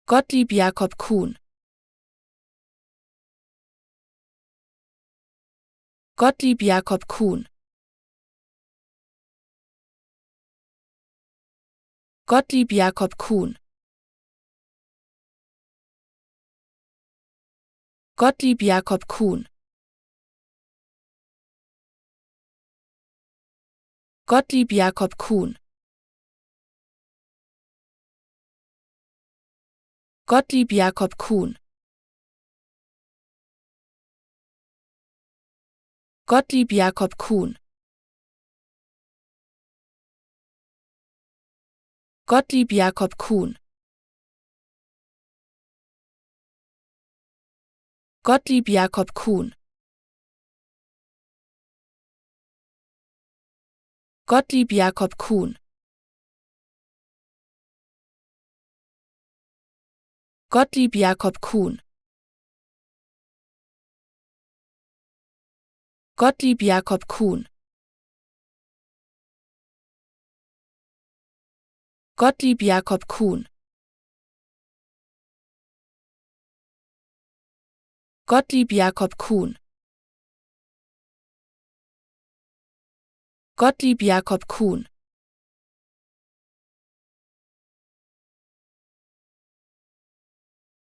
Gottlieb Jakob Kuhn. Gottlieb Jakob Kuhn. Gottlieb Jakob Kuhn. Gottlieb Jakob Kuhn. Gottlieb Jakob Kuhn. Gottlieb Jakob Kuhn. Gottlieb Jakob Kuhn. Gottlieb Jakob Kuhn. Gottlieb Jakob Kuhn. Gottlieb Jakob Kuhn. Gottlieb Jakob Kuhn. Gottlieb Jakob Kuhn. Gottlieb Jakob Kuhn. Gottlieb Jakob Kuhn. Gottlieb Jakob Kuhn.